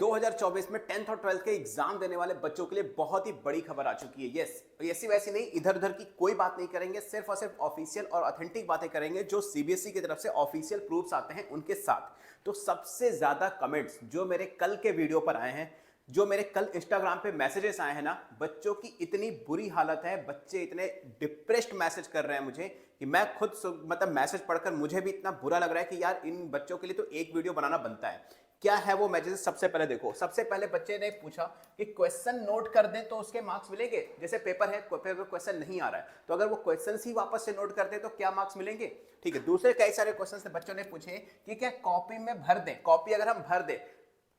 2024 में 10th और 12th के एग्जाम देने वाले बच्चों के लिए बहुत ही बड़ी खबर आ चुकी है। यस, ऐसी वैसी नहीं, इधर उधर की कोई बात नहीं करेंगे, सिर्फ और सिर्फ ऑफिशियल और ऑथेंटिक बातें करेंगे जो सीबीएसई की तरफ से ऑफिशियल प्रूफ्स आते हैं उनके साथ। तो सबसे ज्यादा कमेंट्स जो मेरे कल के वीडियो पर आए हैं, जो मेरे कल इंस्टाग्राम पे मैसेजेस आए हैं ना, बच्चों की इतनी बुरी हालत है, बच्चे इतने डिप्रेस्ड मैसेज कर रहे हैं मुझे कि मैं खुद मतलब मैसेज पढ़कर मुझे भी इतना बुरा लग रहा है कि यार इन बच्चों के लिए तो एक वीडियो बनाना बनता है। क्या है वो मैसेज? सबसे पहले देखो, सबसे पहले बच्चे ने पूछा कि क्वेश्चन नोट कर दें तो उसके मार्क्स मिलेंगे। जैसे पेपर है, पेपर में क्वेश्चन नहीं आ रहा है तो अगर वो क्वेश्चन ही वापस से नोट कर दें तो क्या मार्क्स मिलेंगे? ठीक है। दूसरे कई सारे क्वेश्चन बच्चों ने पूछे कि क्या कॉपी में भर दें, कॉपी अगर हम भर दें,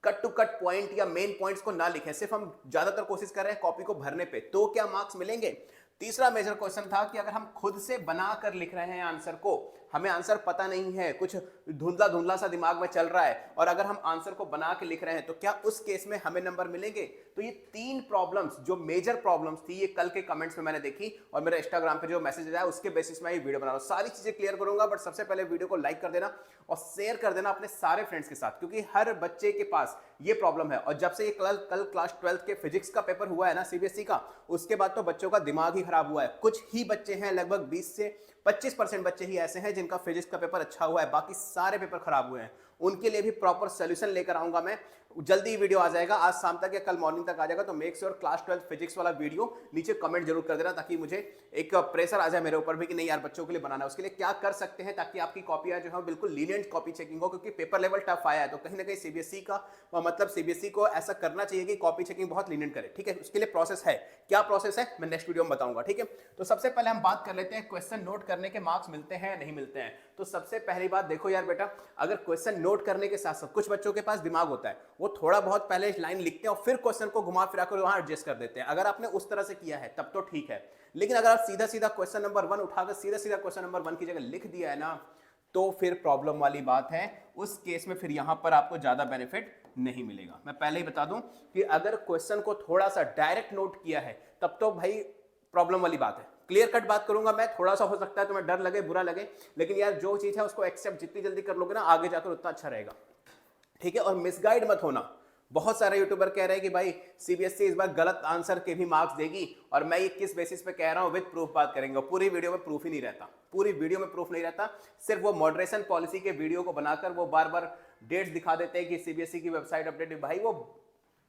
कट टू कट पॉइंट या मेन पॉइंट्स को ना लिखें, सिर्फ हम ज्यादातर कोशिश कर रहे हैं कॉपी को भरने पे, तो क्या मार्क्स मिलेंगे? तीसरा मेजर क्वेश्चन था कि अगर हम खुद से बनाकर लिख रहे हैं आंसर को, हमें आंसर पता नहीं है, कुछ धुंधला धुंधला सा दिमाग में चल रहा है, और अगर हम आंसर को बना के लिख रहे हैं तो क्या उस केस में हमें नंबर मिलेंगे? तो ये तीन प्रॉब्लम्स जो मेजर प्रॉब्लम्स थी, ये कल के कमेंट्स में मैंने देखी और मेरे इंस्टाग्राम पे जो मैसेज आया उसके बेसिस में ये वीडियो बना रहा हूं। सारी चीजें क्लियर करूंगा, बट सबसे पहले वीडियो को लाइक कर देना और शेयर कर देना अपने सारे फ्रेंड्स के साथ, क्योंकि हर बच्चे के पास ये प्रॉब्लम है। और जब से ये कल क्लास 12th के फिजिक्स का पेपर हुआ है ना सीबीएसई का, उसके बाद तो बच्चों का दिमाग ही खराब हुआ है। कुछ ही बच्चे हैं, लगभग 20 से 25% बच्चे ही ऐसे हैं जिनका फिजिक्स का पेपर अच्छा हुआ है, बाकी सारे पेपर खराब हुए हैं। उनके लिए भी प्रॉपर सोल्यूशन लेकर आऊंगा मैं, जल्दी वीडियो आ जाएगा, आज शाम तक या कल मॉर्निंग तक आ जाएगा। तो मेक श्योर क्लास 12 फिजिक्स वाला वीडियो नीचे कमेंट जरूर कर देना, ताकि मुझे एक प्रेशर आ जाए मेरे ऊपर भी कि नहीं यार बच्चों के लिए बनाना है। उसके लिए क्या कर सकते हैं ताकि आपकी कॉपियां जो है बिल्कुल लीनियंट कॉपी चेकिंग हो, क्योंकि पेपर लेवल टफ आया है। तो कहीं ना कहीं सीबीएसई का मतलब सीबीएसई को ऐसा करना चाहिए कि कॉपी चेकिंग बहुत लीनियंट करे। ठीक है, उसके लिए प्रोसेस है। क्या प्रोसेस है मैं नेक्स्ट वीडियो में बताऊंगा। ठीक है, तो सबसे पहले हम बात कर लेते हैं क्वेश्चन नोट करने के मार्क्स मिलते हैं नहीं मिलते हैं। तो सबसे पहली बात देखो यार बेटा, अगर क्वेश्चन नोट करने के साथ साथ कुछ बच्चों के पास दिमाग होता है, वो थोड़ा बहुत पहले लाइन लिखते हैं और फिर क्वेश्चन को घुमा फिरा कर वहां एडजस्ट कर देते हैं। अगर आपने उस तरह से किया है तब तो ठीक है, लेकिन अगर आप सीधा सीधा क्वेश्चन नंबर 1 उठाकर सीधा सीधा क्वेश्चन नंबर 1 की जगह लिख दिया है ना, तो फिर प्रॉब्लम वाली बात है। उस केस में फिर यहां पर आपको ज्यादा बेनिफिट नहीं मिलेगा। मैं पहले ही बता दूं कि अगर क्वेश्चन को थोड़ा सा डायरेक्ट नोट किया है तब तो भाई प्रॉब्लम वाली बात है। क्लियर कट बात करूंगा मैं, थोड़ा सा हो सकता है तुम्हें डर लगे, बुरा लगे, लेकिन यार जो चीज है उसको एक्सेप्ट जितनी जल्दी कर लोगे ना, आगे जाकर उतना अच्छा रहेगा। ठीक है, और मिसगाइड मत होना। बहुत सारे यूट्यूबर कह रहे हैं कि भाई सीबीएसई इस बार गलत आंसर के भी मार्क्स देगी, और मैं ये किस बेसिस पे कह रहा हूं, विद प्रूफ बात करेंगे। पूरी वीडियो में प्रूफ ही नहीं रहता, पूरी वीडियो में प्रूफ नहीं रहता, सिर्फ वो मॉडरेशन पॉलिसी के वीडियो को बनाकर वो बार बार डेट्स दिखा देते हैं कि सीबीएसई की वेबसाइट अपडेट। भाई वो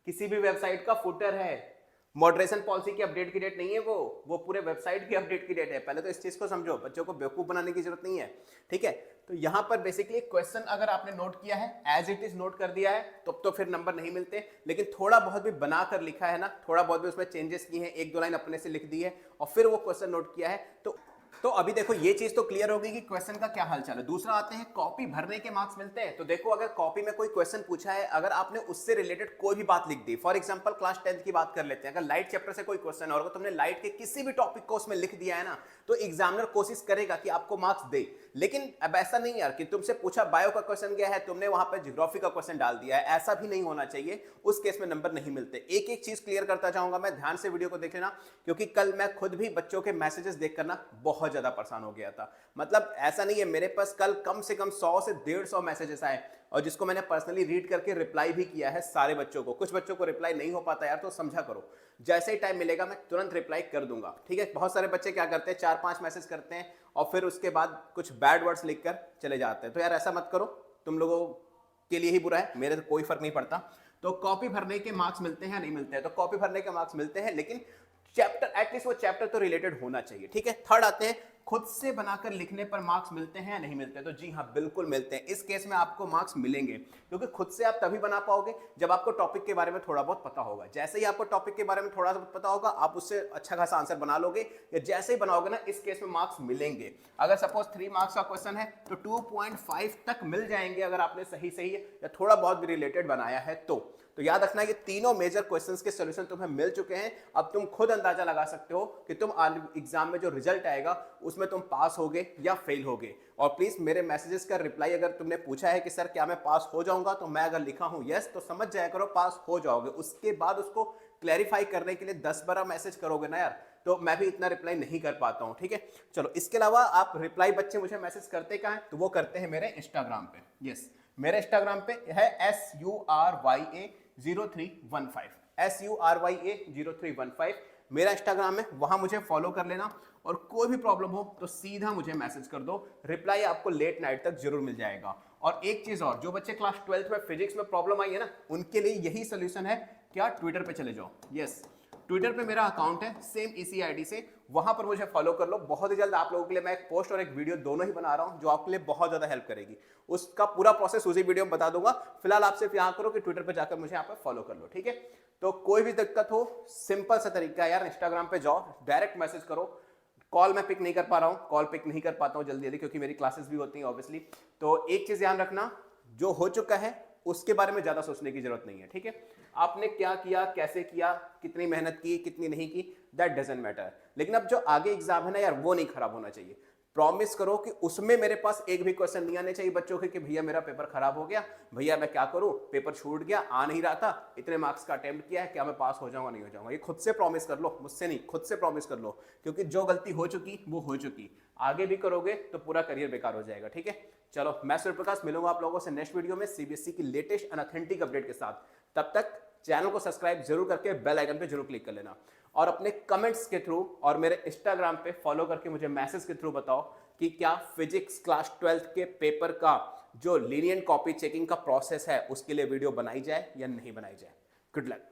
किसी भी वेबसाइट का फुटर है, मॉडरेशन पॉलिसी की अपडेट की डेट नहीं है, वो पूरे वेबसाइट की अपडेट की डेट है। पहले तो इस चीज को समझो, बच्चों को बेवकूफ बनाने की जरूरत नहीं है। ठीक है, तो यहां पर बेसिकली क्वेश्चन अगर आपने नोट किया है, एज इट इज नोट कर दिया है, तो फिर नंबर नहीं मिलते। लेकिन थोड़ा बहुत भी बनाकर लिखा है ना, थोड़ा बहुत भी उसमें चेंजेस किए हैं, एक दो लाइन अपने से लिख दी है और फिर वो क्वेश्चन नोट किया है, तो अभी देखो ये चीज तो क्लियर होगी कि क्वेश्चन का क्या हालचाल है। दूसरा आते हैं कॉपी भरने के मार्क्स मिलते हैं। तो देखो, अगर कॉपी में कोई क्वेश्चन पूछा है, अगर आपने उससे रिलेटेड कोई भी बात लिख दी, फॉर एग्जांपल क्लास 10th की बात कर लेते हैं, अगर लाइट चैप्टर से कोई क्वेश्चन है और तुमने लाइट के किसी भी टॉपिक को उसमें लिख दिया है ना, तो एग्जामिनर कोशिश करेगा कि आपको मार्क्स दे। लेकिन अब ऐसा नहीं यार कि तुमसे पूछा बायो का क्वेश्चन गया है, तुमने वहां पर ज्योग्राफी का क्वेश्चन डाल दिया है, ऐसा भी नहीं होना चाहिए। उस केस में नंबर नहीं मिलते। एक एक चीज क्लियर करता जाऊंगा मैं, ध्यान से वीडियो को देख लेना, क्योंकि कल मैं खुद भी बच्चों के मैसेजेस देखकर ना बहुत ज्यादा परेशान हो गया था। मतलब ऐसा नहीं है, मेरे पास कल कम से कम 100 से 150 मैसेजेस आए, और जिसको मैंने पर्सनली रीड करके रिप्लाई भी किया है सारे बच्चों को। कुछ बच्चों को रिप्लाई नहीं हो पाता यार, तो समझा करो, जैसे ही टाइम मिलेगा मैं तुरंत रिप्लाई कर दूंगा। ठीक है, बहुत सारे बच्चे क्या करते हैं, 4-5 मैसेज करते हैं और फिर उसके बाद कुछ बैड वर्ड्स लिखकर चले जाते हैं। तो यार ऐसा मत करो, तुम लोगों के लिए ही बुरा है, मेरे तो कोई फर्क नहीं पड़ता। तो कॉपी भरने के मार्क्स मिलते हैं या नहीं मिलते हैं? तो कॉपी भरने के मार्क्स मिलते हैं, लेकिन चैप्टर एटलीस्ट वो चैप्टर तो रिलेटेड होना चाहिए। ठीक है, थर्ड आते हैं खुद से बनाकर लिखने पर मार्क्स मिलते हैं या नहीं मिलते हैं? तो जी हाँ, बिल्कुल मिलते हैं। इस केस में आपको मार्क्स मिलेंगे, क्योंकि खुद से आप तभी बना पाओगे जब आपको टॉपिक के बारे में थोड़ा बहुत पता होगा। जैसे ही आपको टॉपिक के बारे में थोड़ा बहुत पता होगा, आप उससे अच्छा खासा आंसर बना लोगे, या जैसे ही बनाओगे ना, इस केस में मार्क्स मिलेंगे। अगर सपोज 3 मार्क्स का क्वेश्चन है तो 2.5 तक मिल जाएंगे, अगर आपने सही सही या थोड़ा बहुत भी रिलेटेड बनाया है तो याद रखना, ये तीनों मेजर क्वेश्चंस के सॉल्यूशन तुम्हें मिल चुके हैं। अब तुम खुद अंदाजा लगा सकते हो कि तुम एग्जाम में जो रिजल्ट आएगा उसमें तुम पास होगे या फेल होगे। और प्लीज मेरे मैसेजेस का रिप्लाई, अगर तुमने पूछा है कि सर क्या मैं पास हो जाऊंगा, तो मैं अगर लिखा हूं यस, तो समझ जाया करो पास हो जाओगे। उसके बाद उसको क्लैरिफाई करने के लिए 10-12 मैसेज करोगे ना यार, तो मैं भी इतना रिप्लाई नहीं कर पाता हूं। ठीक है, चलो इसके अलावा आप रिप्लाई बच्चे मुझे मैसेज करते कहां हैं? तो वो करते हैं मेरे इंस्टाग्राम पे। यस, मेरे इंस्टाग्राम पे है SURYA0315, SURYA0315 मेरा इंस्टाग्राम है, वहां मुझे फॉलो कर लेना। और कोई भी प्रॉब्लम हो तो सीधा मुझे मैसेज कर दो, रिप्लाई आपको लेट नाइट तक जरूर मिल जाएगा। और एक चीज और, जो बच्चे क्लास 12th में फिजिक्स में प्रॉब्लम आई है ना, उनके लिए यही सोल्यूशन है, क्या ट्विटर पे चले जाओ। यस, ट्विटर पे मेरा अकाउंट है सेम इसी आईडी से, वहां पर मुझे फॉलो कर लो। बहुत ही जल्द आप लोगों के लिए मैं एक पोस्ट और एक वीडियो दोनों ही बना रहा हूं, जो आपके लिए बहुत ज्यादा हेल्प करेगी। उसका पूरा प्रोसेस उसी वीडियो में बता दूंगा। फिलहाल आप सिर्फ यहां करो कि ट्विटर पे जाकर मुझे यहाँ पे फॉलो कर लो, ठीक है। तो कोई भी दिक्कत हो, सिंपल सा तरीका है यार, इंस्टाग्राम पे जाओ, डायरेक्ट मैसेज करो। कॉल मैं पिक नहीं कर पा रहा हूँ, कॉल पिक नहीं कर पाता हूँ जल्दी जल्दी, क्योंकि मेरी क्लासेस भी होती हैं ऑब्वियसली। तो एक चीज ध्यान रखना, जो हो चुका है उसके बारे में ज्यादा सोचने की जरूरत नहीं है, ठीक है। आपने क्या किया, कैसे किया, कितनी मेहनत की, कितनी नहीं की, दैट डजंट मैटर। लेकिन अब जो आगे एग्जाम है ना यार, वो नहीं खराब होना चाहिए। प्रॉमिस करो कि उसमें मेरे पास एक भी क्वेश्चन नहीं आने चाहिए बच्चों के कि भैया मेरा पेपर खराब हो गया, भैया मैं क्या करूं, पेपर छूट गया, आ नहीं रहा था, इतने मार्क्स का अटेम्प्ट किया है, क्या मैं पास हो जाऊंगा नहीं हो जाऊंगा। ये खुद से प्रॉमिस कर लो, मुझसे नहीं, खुद से प्रॉमिस कर लो, क्योंकि जो गलती हो चुकी वो हो चुकी, आगे भी करोगे तो पूरा करियर बेकार हो जाएगा, ठीक है। चलो, मैं सूर्य प्रकाश मिलूंगा आप लोगों से नेक्स्ट वीडियो में सीबीएसई की लेटेस्ट एंड ऑथेंटिक अपडेट के साथ। तब तक चैनल को सब्सक्राइब जरूर करके बेल आइकन पे जरूर क्लिक कर लेना, और अपने कमेंट्स के थ्रू और मेरे इंस्टाग्राम पे फॉलो करके मुझे मैसेज के थ्रू बताओ कि क्या फिजिक्स क्लास 12th के पेपर का जो लीनियंट कॉपी चेकिंग का प्रोसेस है उसके लिए वीडियो बनाई जाए या नहीं बनाई जाए। Good luck.